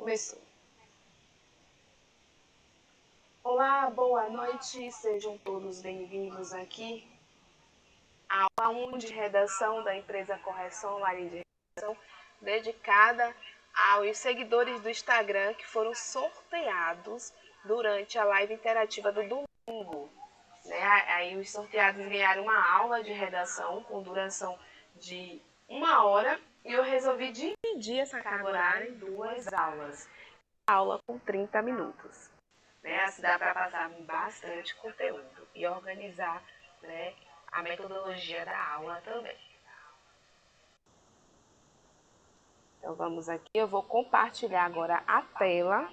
Começou. Olá, boa noite, sejam todos bem-vindos aqui à aula 1 de redação da empresa Correção Online de Redação, dedicada aos seguidores do Instagram que foram sorteados durante a live interativa do domingo. Aí os sorteados ganharam uma aula de redação com duração de 1 hora e eu resolvi dividir essa carga horária em 2 aulas. Aula com 30 minutos. Assim dá para passar bastante conteúdo e organizar a metodologia da aula também. Então vamos aqui, eu vou compartilhar agora a tela.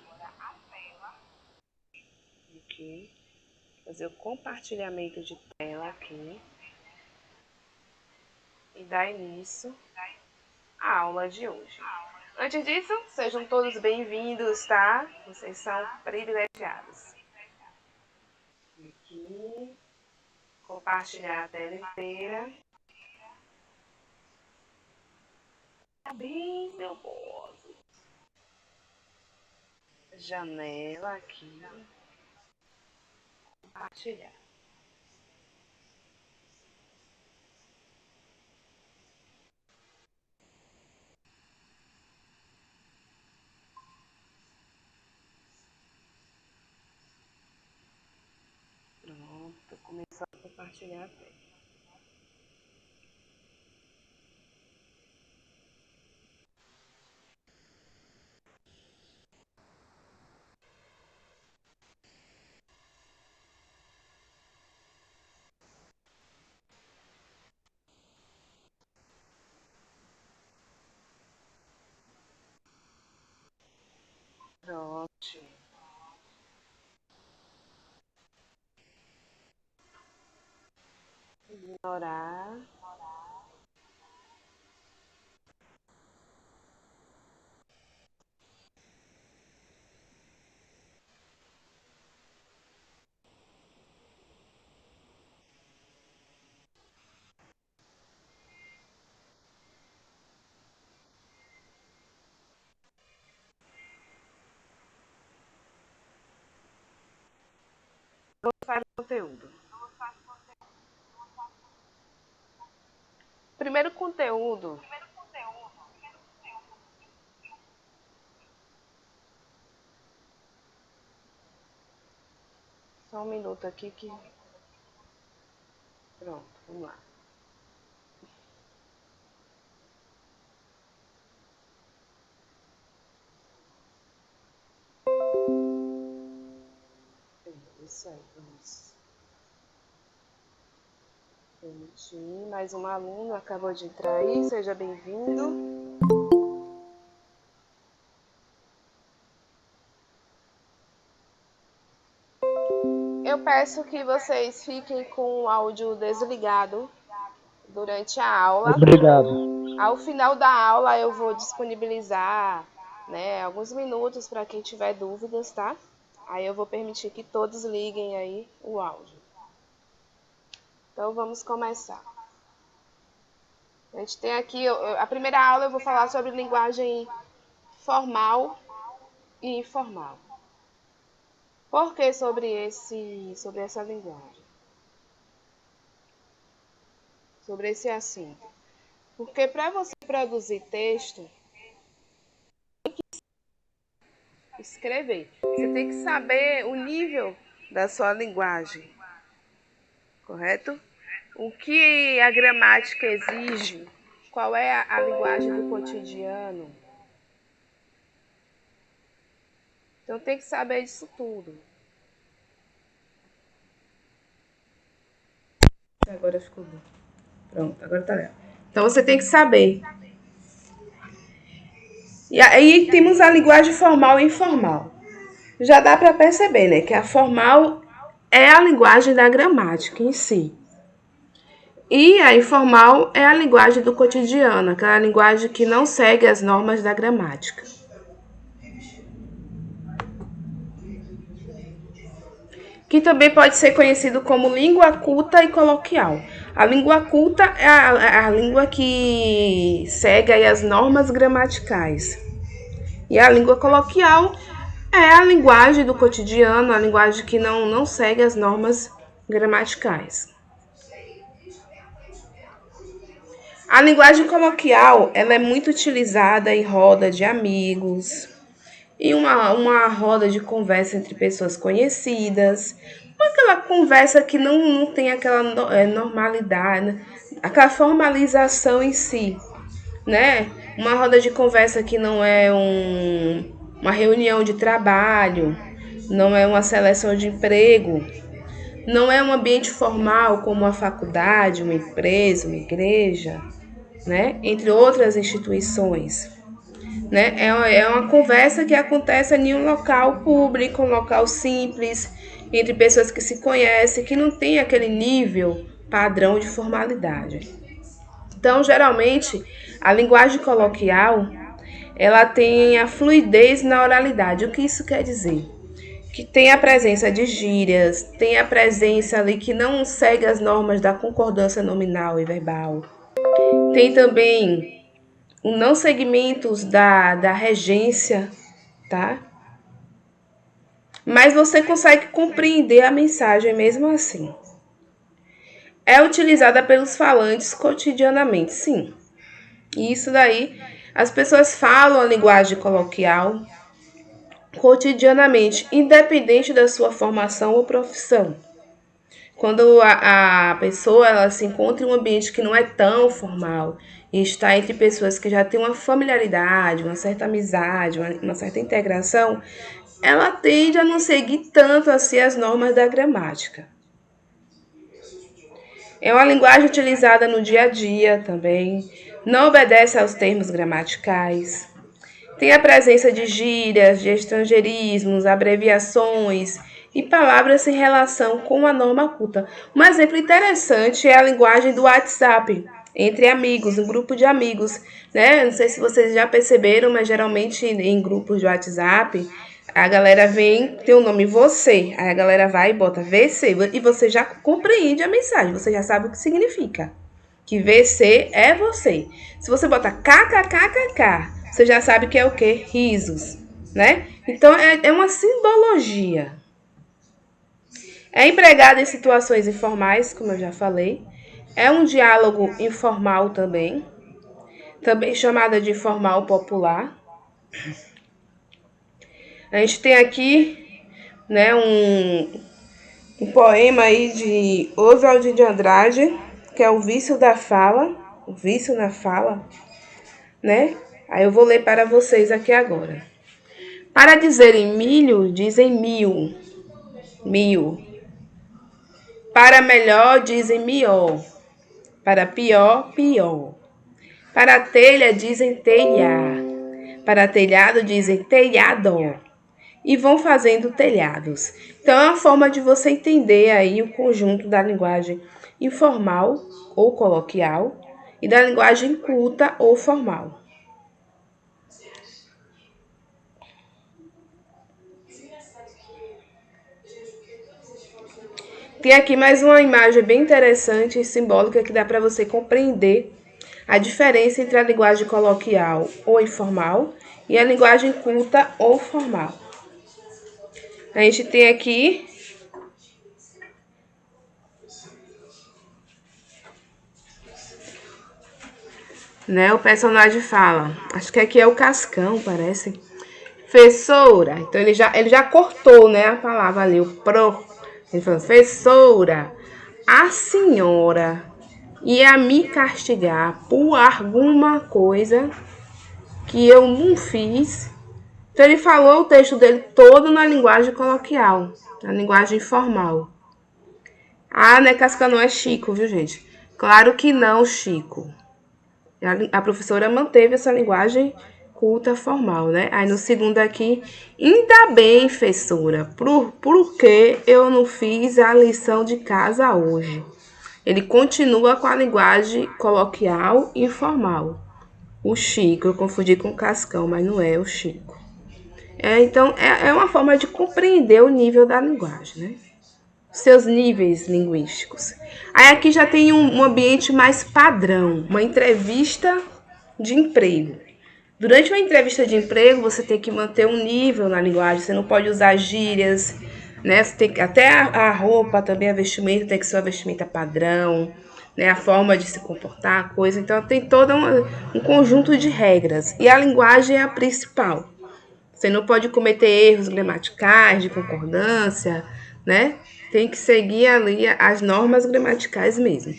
Aqui. Fazer o compartilhamento de tela aqui. E dar início à aula de hoje. Antes disso, sejam todos bem-vindos, tá? Vocês são privilegiados. Aqui, compartilhar a tela inteira. Tá bem nervoso. Janela aqui. Compartilhar. Pronto, começou a compartilhar a tela. Pronto. Ignorar. Vamos para o conteúdo. Primeiro conteúdo. Só um minuto aqui que... Pronto, vamos lá. Isso aí, vamos permitir. Mais um aluno acabou de entrar aí, seja bem-vindo. Eu peço que vocês fiquem com o áudio desligado durante a aula. Obrigado. Ao final da aula eu vou disponibilizar alguns minutos para quem tiver dúvidas, tá? Aí eu vou permitir que todos liguem aí o áudio. Então vamos começar. A gente tem aqui, a primeira aula eu vou falar sobre linguagem formal e informal. Por que sobre essa linguagem? Sobre esse assunto? Porque para você produzir texto, tem que escrever. Você tem que saber o nível da sua linguagem, correto? O que a gramática exige? Qual é a linguagem do cotidiano? Então tem que saber disso tudo. Agora ficou bom. Pronto, agora tá legal. Então você tem que saber. E aí temos a linguagem formal e informal. Já dá para perceber, né, que a formal é a linguagem da gramática em si. E a informal é a linguagem do cotidiano, aquela linguagem que não segue as normas da gramática. Que também pode ser conhecido como língua culta e coloquial. A língua culta é a língua que segue aí as normas gramaticais. E a língua coloquial é a linguagem do cotidiano, a linguagem que não segue as normas gramaticais. A linguagem coloquial, ela é muito utilizada em roda de amigos, em uma roda de conversa entre pessoas conhecidas, aquela conversa que não tem aquela normalidade, né? Aquela formalização em si, né? Uma roda de conversa que não é uma reunião de trabalho, não é uma seleção de emprego, não é um ambiente formal como uma faculdade, uma empresa, uma igreja, né? Entre outras instituições. Né? É uma conversa que acontece em um local público, um local simples, entre pessoas que se conhecem, que não tem aquele nível padrão de formalidade. Então, geralmente, a linguagem coloquial, ela tem a fluidez na oralidade. O que isso quer dizer? Que tem a presença de gírias, tem a presença ali que não segue as normas da concordância nominal e verbal. Tem também o não segmentos da regência, tá? Mas você consegue compreender a mensagem mesmo assim. É utilizada pelos falantes cotidianamente, sim. E isso daí, as pessoas falam a linguagem coloquial cotidianamente, independente da sua formação ou profissão. Quando a pessoa ela se encontra em um ambiente que não é tão formal e está entre pessoas que já têm uma familiaridade, uma certa amizade, uma certa integração, ela tende a não seguir tanto assim as normas da gramática. É uma linguagem utilizada no dia a dia também, não obedece aos termos gramaticais. Tem a presença de gírias, de estrangeirismos, abreviações e palavras em relação com a norma culta. Um exemplo interessante é a linguagem do WhatsApp, entre amigos, um grupo de amigos, né? Não sei se vocês já perceberam, mas geralmente em grupos de WhatsApp, a galera vem, tem o nome você, aí a galera vai e bota VC, e você já compreende a mensagem, você já sabe o que significa. Que VC é você. Se você bota kkkk, você já sabe que é o quê? Risos, né? Então, é uma simbologia. É empregada em situações informais, como eu já falei. É um diálogo informal também chamada de formal popular. A gente tem aqui, né, um poema aí de Oswald de Andrade, que é o vício da fala, o vício na fala, né? Aí eu vou ler para vocês aqui agora. Para dizerem milho, dizem mil. Mil. Para melhor, dizem mió. Para pior, pior. Para telha, dizem telhar. Para telhado, dizem telhado. E vão fazendo telhados. Então, é uma forma de você entender aí o conjunto da linguagem informal ou coloquial e da linguagem culta ou formal. Tem aqui mais uma imagem bem interessante e simbólica que dá para você compreender a diferença entre a linguagem coloquial ou informal e a linguagem culta ou formal. A gente tem aqui o personagem fala, acho que aqui é o Cascão, parece. Professora, então ele já cortou, né, a palavra ali, o pro. Ele falou, professora, a senhora ia me castigar por alguma coisa que eu não fiz. Então ele falou o texto dele todo na linguagem coloquial, na linguagem informal. Ah, né, Cascão é Chico, viu, gente? Claro que não, Chico. A professora manteve essa linguagem culta formal, né? Aí no segundo aqui, ainda bem, professora, por que eu não fiz a lição de casa hoje? Ele continua com a linguagem coloquial e informal. O Chico, eu confundi com o Cascão, mas não é o Chico. Então, é uma forma de compreender o nível da linguagem, né? Seus níveis linguísticos. Aí aqui já tem um ambiente mais padrão, uma entrevista de emprego. Durante uma entrevista de emprego, você tem que manter um nível na linguagem, você não pode usar gírias, né? Você tem que, até a roupa, também a vestimenta, tem que ser uma vestimenta padrão, né? A forma de se comportar, a coisa. Então, tem todo um conjunto de regras. E a linguagem é a principal. Você não pode cometer erros gramaticais, de concordância, né? Tem que seguir ali as normas gramaticais mesmo.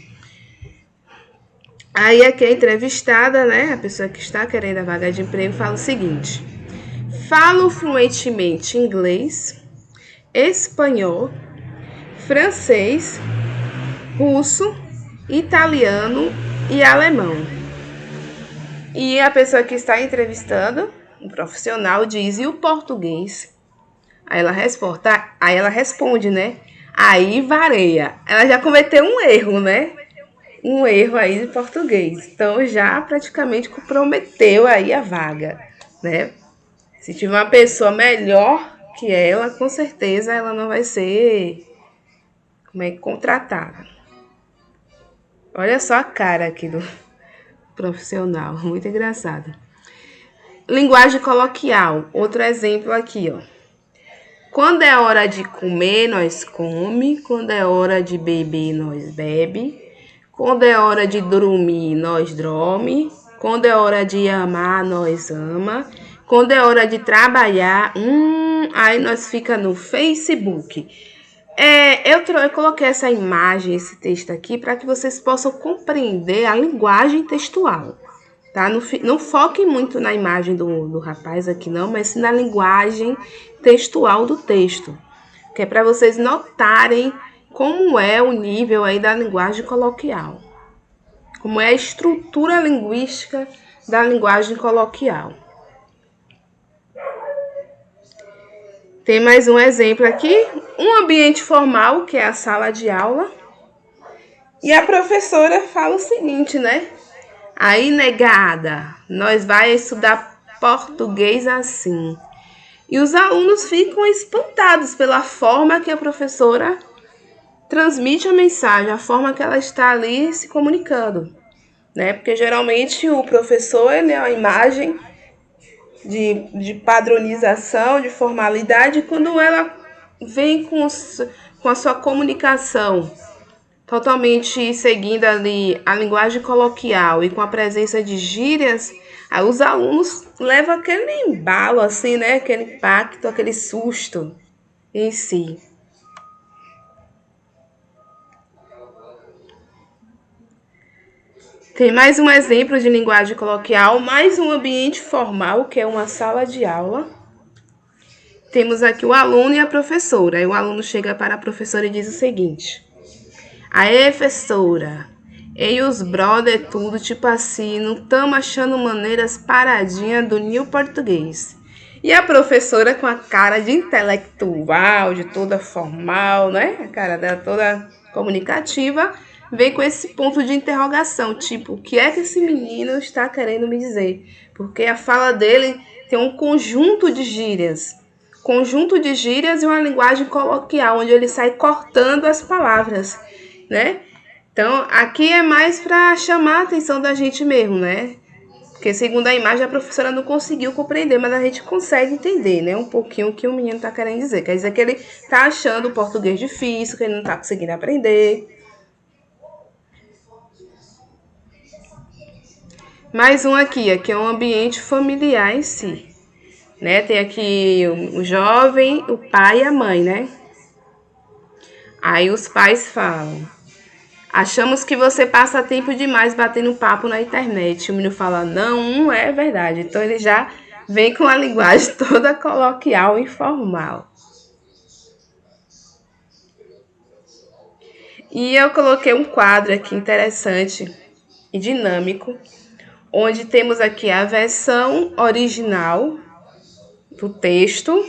Aí aqui a entrevistada, né, a pessoa que está querendo a vaga de emprego, fala o seguinte: falo fluentemente inglês, espanhol, francês, russo, italiano e alemão. E a pessoa que está entrevistando, um profissional, diz: e o português? Aí ela responde, né? Aí vareia. Ela já cometeu um erro, né? Um erro aí de português. Então já praticamente comprometeu aí a vaga, né? Se tiver uma pessoa melhor que ela, com certeza ela não vai ser contratada. Olha só a cara aqui do profissional, muito engraçado. Linguagem coloquial, outro exemplo aqui, ó. Quando é hora de comer, nós come. Quando é hora de beber, nós bebe. Quando é hora de dormir, nós dorme. Quando é hora de amar, nós ama. Quando é hora de trabalhar, aí nós fica no Facebook. Eu coloquei essa imagem, esse texto aqui, para que vocês possam compreender a linguagem textual. Tá? Não foquem muito na imagem do rapaz aqui não, mas sim na linguagem textual do texto. Que é para vocês notarem como é o nível aí da linguagem coloquial. Como é a estrutura linguística da linguagem coloquial. Tem mais um exemplo aqui. Um ambiente formal, que é a sala de aula. E a professora fala o seguinte, né? Aí, negada, nós vai estudar português assim. E os alunos ficam espantados pela forma que a professora transmite a mensagem, a forma que ela está ali se comunicando, né? Porque geralmente o professor ele é uma imagem de padronização, de formalidade, quando ela vem com a sua comunicação totalmente seguindo ali a linguagem coloquial e com a presença de gírias, aí os alunos levam aquele embalo, assim, né? Aquele impacto, aquele susto em si. Tem mais um exemplo de linguagem coloquial, mais um ambiente formal, que é uma sala de aula. Temos aqui o aluno e a professora. Aí o aluno chega para a professora e diz o seguinte: aê, professora, e os brother tudo, tipo assim, não tamo achando maneiras paradinha do new português. E a professora com a cara de intelectual, de toda formal, né? A cara dela toda comunicativa, vem com esse ponto de interrogação, tipo, o que é que esse menino está querendo me dizer? Porque a fala dele tem um conjunto de gírias. Conjunto de gírias e uma linguagem coloquial, onde ele sai cortando as palavras, né? Então, aqui é mais para chamar a atenção da gente mesmo, né? Porque, segundo a imagem, a professora não conseguiu compreender, mas a gente consegue entender, né? Um pouquinho o que o menino está querendo dizer. Quer dizer que ele está achando o português difícil, que ele não está conseguindo aprender. Mais um aqui é um ambiente familiar em si, né? Tem aqui o jovem, o pai e a mãe, né? Aí os pais falam: achamos que você passa tempo demais batendo papo na internet. O menino fala: não é verdade. Então ele já vem com a linguagem toda coloquial e informal. E eu coloquei um quadro aqui interessante e dinâmico, onde temos aqui a versão original do texto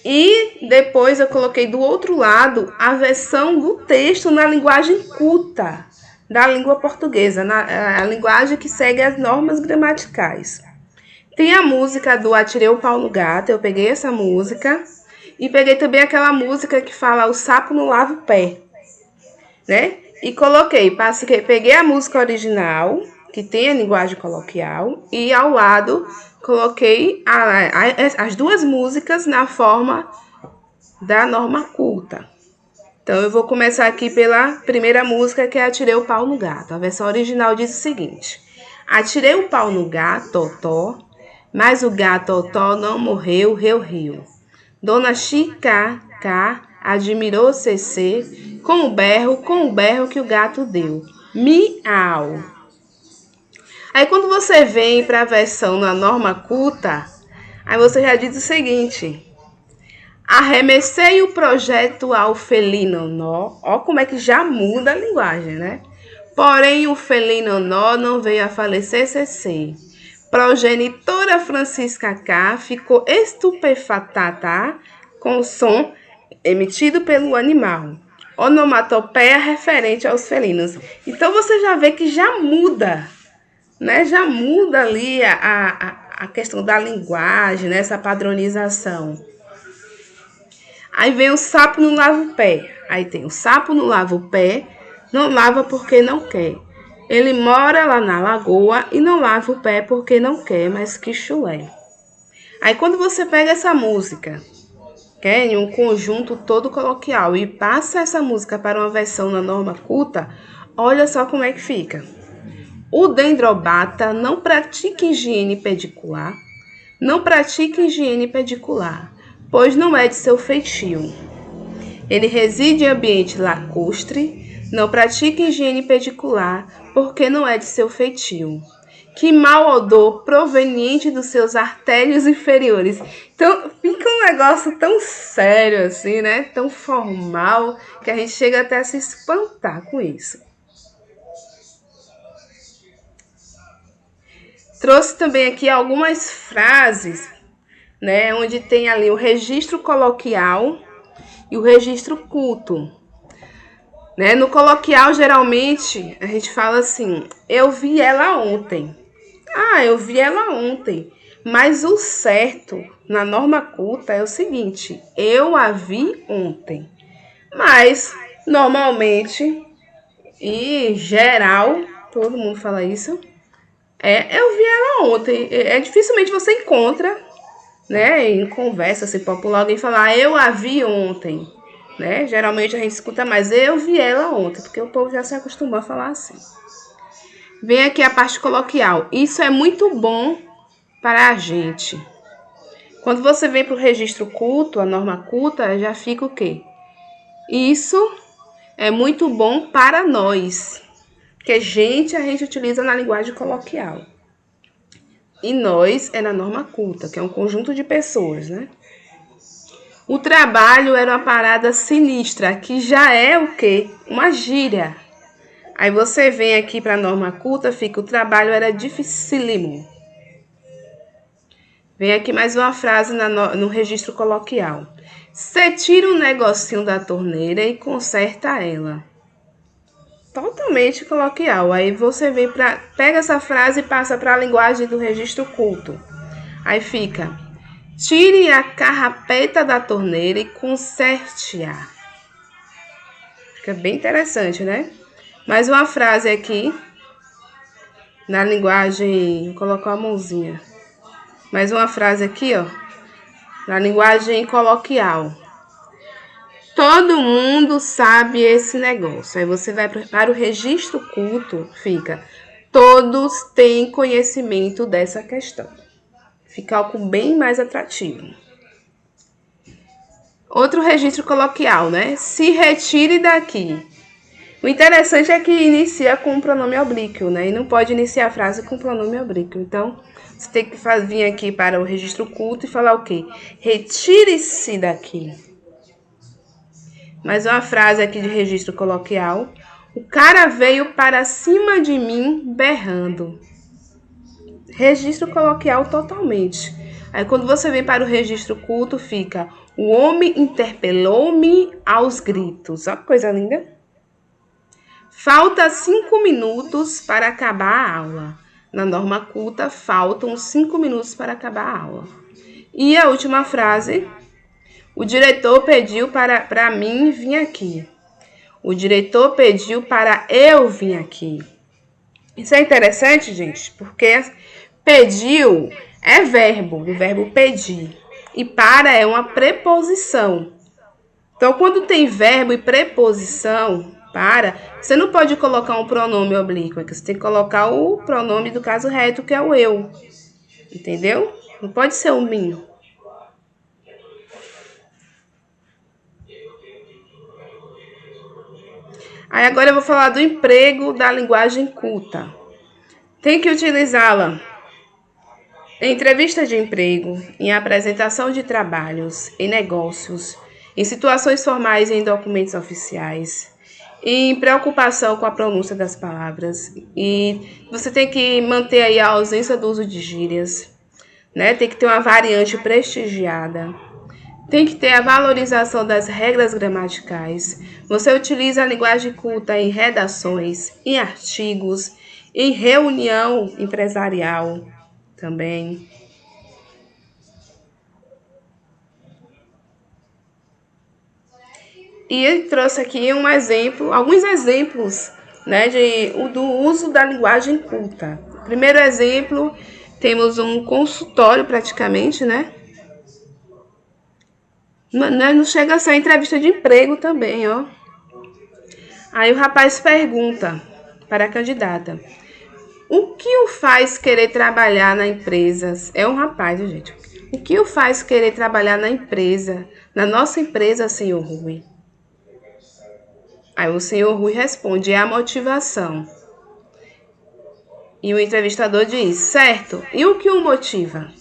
e depois eu coloquei do outro lado a versão do texto na linguagem culta da língua portuguesa, a linguagem que segue as normas gramaticais. Tem a música do Atirei o Pau no Gato, eu peguei essa música e peguei também aquela música que fala o sapo não lava o pé, né? E peguei a música original que tem a linguagem coloquial, e ao lado coloquei as duas músicas na forma da norma culta. Então, eu vou começar aqui pela primeira música, que é Atirei o Pau no Gato. A versão original diz o seguinte: atirei o pau no gato, totó, mas o gato, totó, não morreu, riu. Dona Chica, admirou Cecê, com o berro que o gato deu. Miau. Aí, quando você vem para a versão na norma culta, aí você já diz o seguinte: arremessei o projeto ao felino nó. Ó como é que já muda a linguagem, né? Porém, o felino nó não veio a falecer, cc. Progenitora Francisca K ficou estupefatada com o som emitido pelo animal. Onomatopeia referente aos felinos. Então, você já vê que já muda, né? Já muda ali a questão da linguagem, né? Essa padronização. Aí vem o sapo não lava o pé. Aí tem o sapo não lava o pé, não lava porque não quer. Ele mora lá na lagoa e não lava o pé porque não quer, mas que chulé. Aí quando você pega essa música, que é em um conjunto todo coloquial, e passa essa música para uma versão na norma culta, olha só como é que fica. O dendrobata não pratica higiene pedicular, pois não é de seu feitio. Ele reside em ambiente lacustre, não pratica higiene pedicular, porque não é de seu feitio. Que mau odor proveniente dos seus artérios inferiores. Então, fica um negócio tão sério assim, né? Tão formal, que a gente chega até a se espantar com isso. Trouxe também aqui algumas frases, né, onde tem ali o registro coloquial e o registro culto. Né? No coloquial, geralmente, a gente fala assim: eu vi ela ontem. Eu vi ela ontem. Mas o certo na norma culta é o seguinte: eu a vi ontem. Mas, normalmente, e geral, todo mundo fala isso, eu vi ela ontem. Dificilmente você encontra, né, em conversa, se popular, alguém falar, eu a vi ontem, né? Geralmente a gente escuta mais, eu vi ela ontem, porque o povo já se acostumou a falar assim. Vem aqui a parte coloquial. Isso é muito bom para a gente. Quando você vem para o registro culto, a norma culta, já fica o quê? Isso é muito bom para nós. Porque a gente utiliza na linguagem coloquial. E nós é na norma culta, que é um conjunto de pessoas, né? O trabalho era uma parada sinistra, que já é o quê? Uma gíria. Aí você vem aqui para a norma culta, fica: o trabalho era dificílimo. Vem aqui mais uma frase no registro coloquial. Você tira um negocinho da torneira e conserta ela. Totalmente coloquial. Aí você vem pega essa frase e passa para a linguagem do registro culto. Aí fica: tire a carrapeta da torneira e conserte-a. Fica bem interessante, né? Mais uma frase aqui na linguagem, vou colocar a mãozinha. Mais uma frase aqui, ó, na linguagem coloquial. Todo mundo sabe esse negócio. Aí você vai para o registro culto, fica: todos têm conhecimento dessa questão. Fica algo bem mais atrativo. Outro registro coloquial, né? Se retire daqui. O interessante é que inicia com um pronome oblíquo, né? E não pode iniciar a frase com pronome oblíquo. Então, você tem que vir aqui para o registro culto e falar o quê? Retire-se daqui. Mais uma frase aqui de registro coloquial. O cara veio para cima de mim berrando. Registro coloquial totalmente. Aí quando você vem para o registro culto, fica: o homem interpelou-me aos gritos. Olha que coisa linda. Falta 5 minutos para acabar a aula. Na norma culta, faltam 5 minutos para acabar a aula. E a última frase: o diretor pediu para mim vir aqui. O diretor pediu para eu vir aqui. Isso é interessante, gente, porque pediu é verbo, o verbo pedir. E para é uma preposição. Então, quando tem verbo e preposição, para, você não pode colocar um pronome oblíquo, você tem que colocar o pronome do caso reto, que é o eu. Entendeu? Não pode ser o mim. Aí agora eu vou falar do emprego da linguagem culta. Tem que utilizá-la em entrevista de emprego, em apresentação de trabalhos, em negócios, em situações formais e em documentos oficiais, em preocupação com a pronúncia das palavras. E você tem que manter aí a ausência do uso de gírias, né? Tem que ter uma variante prestigiada. Tem que ter a valorização das regras gramaticais. Você utiliza a linguagem culta em redações, em artigos, em reunião empresarial também. E ele trouxe aqui alguns exemplos, né, do uso da linguagem culta. Primeiro exemplo, temos um consultório praticamente, né? Não chega a ser entrevista de emprego também, ó. Aí o rapaz pergunta para a candidata: o que o faz querer trabalhar na empresa? É um rapaz, gente. O que o faz querer trabalhar na empresa, na nossa empresa, senhor Rui? Aí o senhor Rui responde: é a motivação. E o entrevistador diz: certo, e o que o motiva?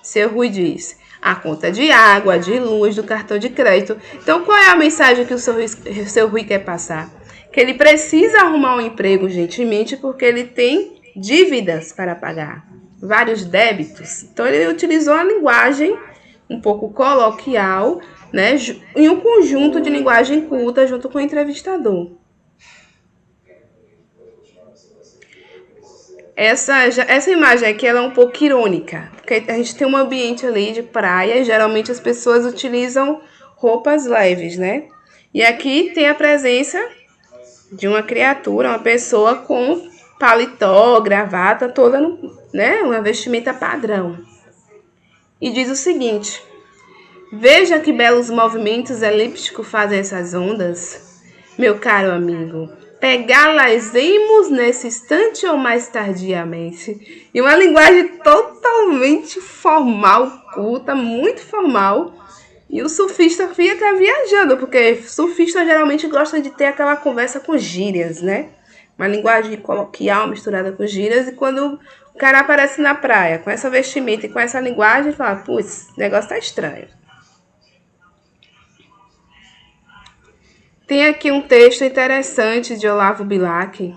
Seu Rui diz: a conta de água, de luz, do cartão de crédito. Então, qual é a mensagem que o seu Rui quer passar? Que ele precisa arrumar um emprego urgentemente porque ele tem dívidas para pagar, vários débitos. Então, ele utilizou a linguagem um pouco coloquial, né, em um conjunto de linguagem culta junto com o entrevistador. Essa imagem aqui ela é um pouco irônica, porque a gente tem um ambiente ali de praia e geralmente as pessoas utilizam roupas leves, né? E aqui tem a presença de uma criatura, uma pessoa com paletó, gravata, toda, né? Uma vestimenta padrão. E diz o seguinte: veja que belos movimentos elípticos fazem essas ondas, meu caro amigo. Pegá-las-emos nesse instante ou mais tardiamente. E uma linguagem totalmente formal, culta, muito formal. E o surfista fica viajando, porque surfista geralmente gosta de ter aquela conversa com gírias, né? Uma linguagem coloquial misturada com gírias. E quando o cara aparece na praia com essa vestimenta e com essa linguagem, fala: putz, o negócio tá estranho. Tem aqui um texto interessante de Olavo Bilac,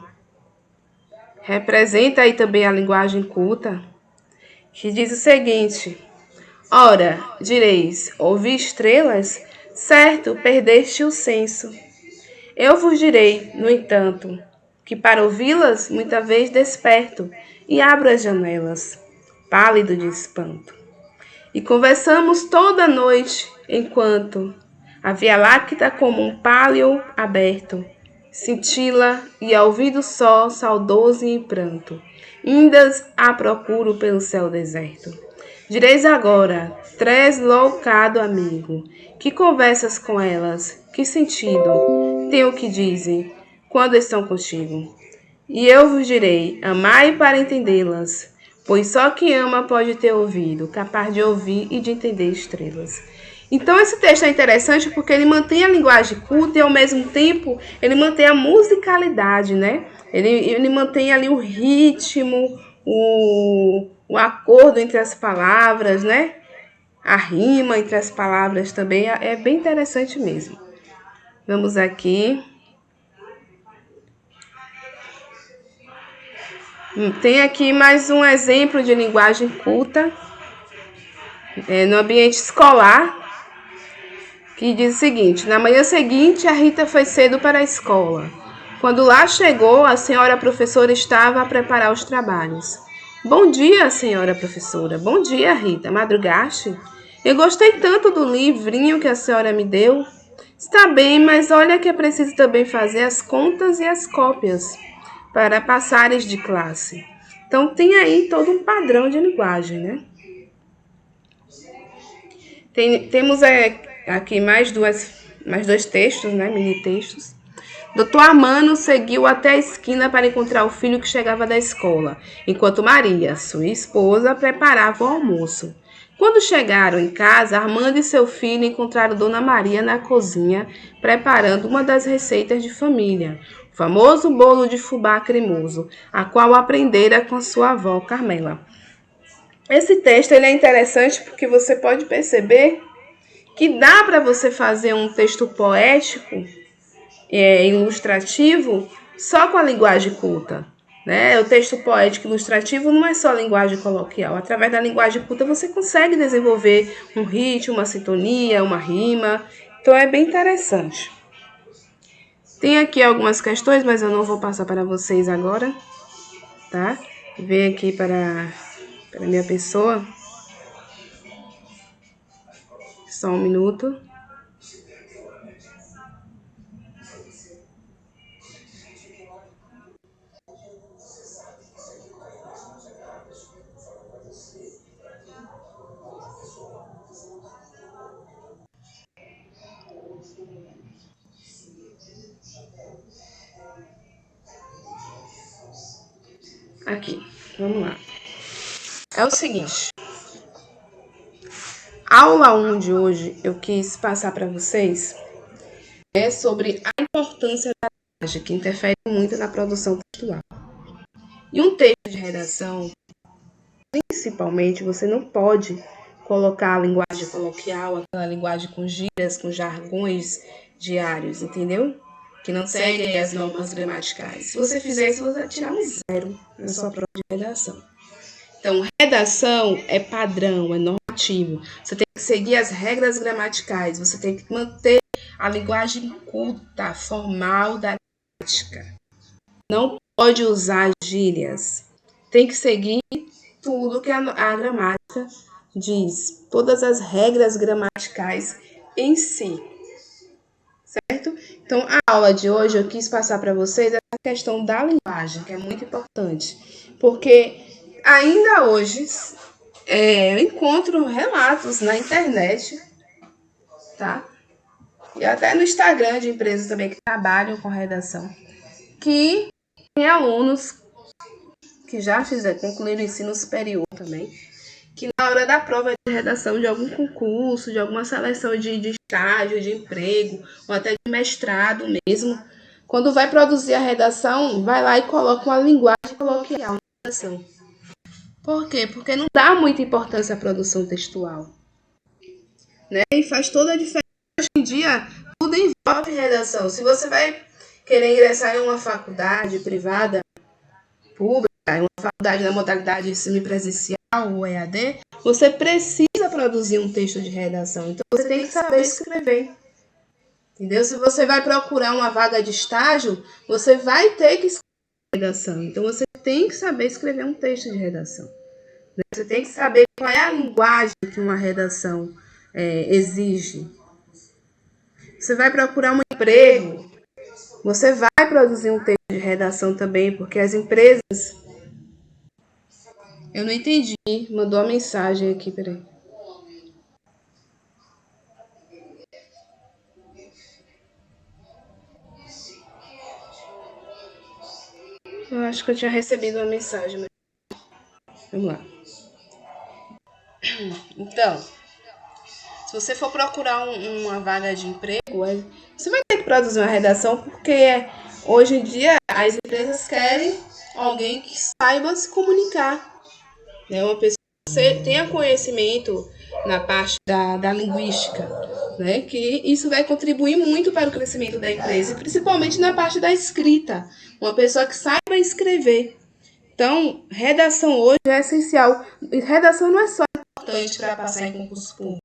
representa aí também a linguagem culta, que diz o seguinte: ora, direis, ouvi estrelas? Certo, perdeste o senso. Eu vos direi, no entanto, que para ouvi-las, muita vez desperto e abro as janelas, pálido de espanto. E conversamos toda a noite, enquanto a Via Láctea como um pálio aberto, cintila e ao ouvido só, saudoso e em pranto, indas a procuro pelo céu deserto. Direis agora, tresloucado amigo, que conversas com elas, que sentido tem o que dizem quando estão contigo? E eu vos direi, amai para entendê-las, pois só quem ama pode ter ouvido, capaz de ouvir e de entender estrelas. Então esse texto é interessante porque ele mantém a linguagem culta e ao mesmo tempo ele mantém a musicalidade, né? Ele mantém ali o ritmo, o acordo entre as palavras, né? A rima entre as palavras também é bem interessante mesmo. Vamos aqui. Tem aqui mais um exemplo de linguagem culta no ambiente escolar, que diz o seguinte: na manhã seguinte, a Rita foi cedo para a escola. Quando lá chegou, a senhora professora estava a preparar os trabalhos. Bom dia, senhora professora. Bom dia, Rita. Madrugaste? Eu gostei tanto do livrinho que a senhora me deu. Está bem, mas olha que é preciso também fazer as contas e as cópias. para passares de classe. Então, tem aí todo um padrão de linguagem, né? Temos aqui mais dois textos, né? Mini textos. Doutor Armando seguiu até a esquina para encontrar o filho que chegava da escola, enquanto Maria, sua esposa, preparava o almoço. Quando chegaram em casa, Armando e seu filho encontraram Dona Maria na cozinha, preparando uma das receitas de família, o famoso bolo de fubá cremoso, a qual aprendera com sua avó Carmela. Esse texto ele é interessante porque você pode perceber que dá para você fazer um texto poético, ilustrativo, só com a linguagem culta. Né? O texto poético ilustrativo não é só linguagem coloquial. Através da linguagem culta você consegue desenvolver um ritmo, uma sintonia, uma rima. Então é bem interessante. Tem aqui algumas questões, mas eu não vou passar para vocês agora. Tá? Vem aqui para a minha pessoa. Só um minuto. Aqui, vamos lá. É o seguinte. Aula 1 de hoje eu quis passar para vocês sobre a importância da linguagem, que interfere muito na produção textual. E um texto de redação, principalmente, você não pode colocar a linguagem coloquial, aquela linguagem com gírias, com jargões diários, entendeu? Que não seguem as normas gramaticais. Se você fizer isso, você vai tirar um 0 na sua prova de redação. Então, redação é padrão, é normativo. Você tem que seguir as regras gramaticais, você tem que manter a linguagem culta, formal da gramática. Não pode usar gírias. Tem que seguir tudo que a gramática diz, todas as regras gramaticais em si. Certo? Então, a aula de hoje eu quis passar para vocês essa questão da linguagem, que é muito importante, porque ainda hoje eu encontro relatos na internet, tá? E até no Instagram de empresas também que trabalham com redação, que tem alunos que já concluíram o ensino superior também, que na hora da prova de redação de algum concurso, de alguma seleção de estágio, de emprego, ou até de mestrado mesmo, quando vai produzir a redação, vai lá e coloca uma linguagem coloquial na redação. Por quê? Porque não dá muita importância à produção textual. Né? E faz toda a diferença. Hoje em dia, tudo envolve redação. Se você vai querer ingressar em uma faculdade privada, pública, em uma faculdade na modalidade semipresencial ou EAD, você precisa produzir um texto de redação. Então, você tem que saber escrever. Entendeu? Se você vai procurar uma vaga de estágio, você vai ter que escrever redação. Então, você tem que saber escrever um texto de redação. Você tem que saber qual é a linguagem que uma redação exige. Você vai procurar um emprego, você vai produzir um texto de redação também, porque as empresas... Eu não entendi, mandou uma mensagem aqui, peraí. Eu acho que eu tinha recebido uma mensagem, mas... Vamos lá. Então, se você for procurar uma vaga de emprego, você vai ter que produzir uma redação, porque hoje em dia as empresas querem alguém que saiba se comunicar. Né? Uma pessoa que tenha conhecimento na parte da linguística, né? Que isso vai contribuir muito para o crescimento da empresa, principalmente na parte da escrita. Uma pessoa que saiba escrever. Então, redação hoje é essencial. E redação não é só importante para passar em concurso público.